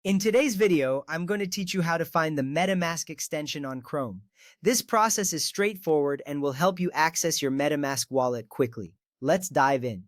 In today's video, I'm going to teach you how to find the MetaMask extension on Chrome. This process is straightforward and will help you access your MetaMask wallet quickly. Let's dive in.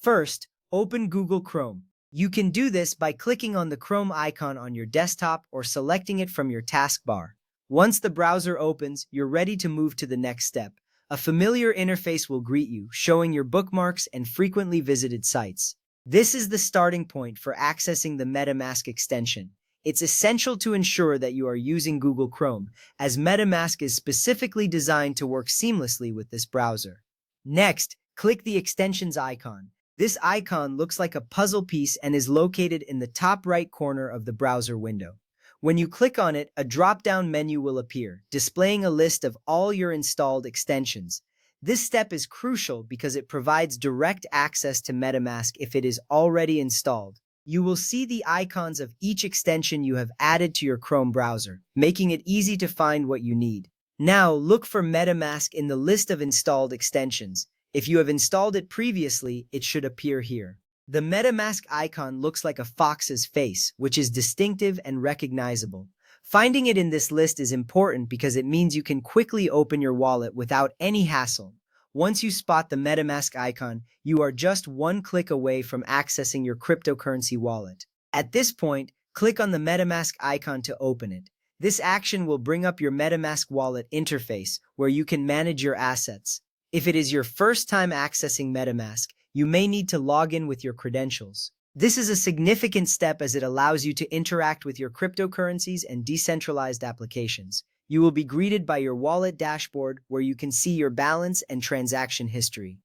First, open Google Chrome. You can do this by clicking on the Chrome icon on your desktop or selecting it from your taskbar. Once the browser opens, you're ready to move to the next step. A familiar interface will greet you, showing your bookmarks and frequently visited sites. This is the starting point for accessing the MetaMask extension. It's essential to ensure that you are using Google Chrome, as MetaMask is specifically designed to work seamlessly with this browser. Next, click the extensions icon. This icon looks like a puzzle piece and is located in the top right corner of the browser window. When you click on it, a drop-down menu will appear, displaying a list of all your installed extensions. This step is crucial because it provides direct access to MetaMask if it is already installed. You will see the icons of each extension you have added to your Chrome browser, making it easy to find what you need. Now, look for MetaMask in the list of installed extensions. If you have installed it previously, it should appear here. The MetaMask icon looks like a fox's face, which is distinctive and recognizable. Finding it in this list is important because it means you can quickly open your wallet without any hassle. Once you spot the MetaMask icon, you are just one click away from accessing your cryptocurrency wallet. At this point, click on the MetaMask icon to open it. This action will bring up your MetaMask wallet interface, where you can manage your assets. If it is your first time accessing MetaMask, you may need to log in with your credentials. This is a significant step as it allows you to interact with your cryptocurrencies and decentralized applications. You will be greeted by your wallet dashboard where you can see your balance and transaction history.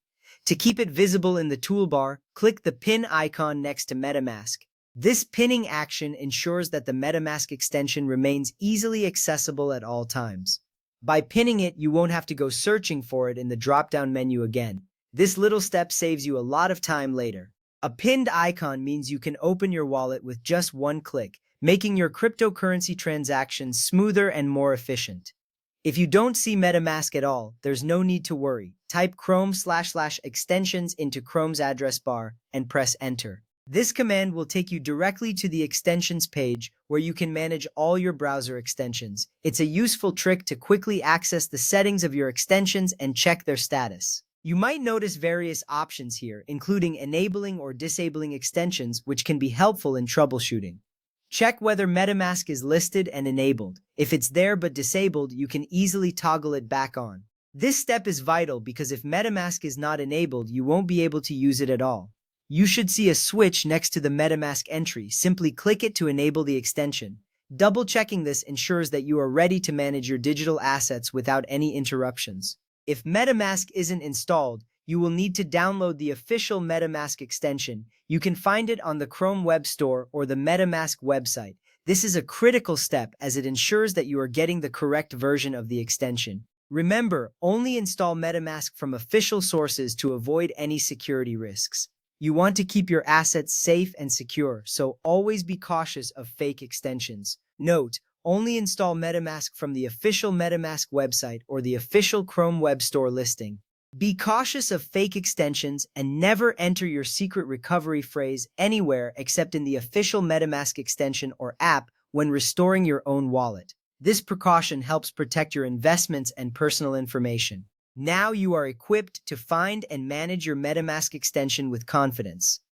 To keep it visible in the toolbar, click the pin icon next to MetaMask. This pinning action ensures that the MetaMask extension remains easily accessible at all times. By pinning it, you won't have to go searching for it in the drop-down menu again. This little step saves you a lot of time later. A pinned icon means you can open your wallet with just one click, making your cryptocurrency transactions smoother and more efficient. If you don't see MetaMask at all, there's no need to worry. Type Chrome//extensions into Chrome's address bar and press enter. This command will take you directly to the extensions page where you can manage all your browser extensions. It's a useful trick to quickly access the settings of your extensions and check their status. You might notice various options here, including enabling or disabling extensions, which can be helpful in troubleshooting. Check whether MetaMask is listed and enabled. If it's there but disabled, you can easily toggle it back on. This step is vital because if MetaMask is not enabled, you won't be able to use it at all. You should see a switch next to the MetaMask entry. Simply click it to enable the extension. Double-checking this ensures that you are ready to manage your digital assets without any interruptions. If MetaMask isn't installed, you will need to download the official MetaMask extension. You can find it on the Chrome Web Store or the MetaMask website. This is a critical step as it ensures that you are getting the correct version of the extension. Remember, only install MetaMask from official sources to avoid any security risks. You want to keep your assets safe and secure, so always be cautious of fake extensions. Note, only install MetaMask from the official MetaMask website or the official Chrome Web Store listing. Be cautious of fake extensions and never enter your secret recovery phrase anywhere except in the official MetaMask extension or app when restoring your own wallet. This precaution helps protect your investments and personal information. Now you are equipped to find and manage your MetaMask extension with confidence.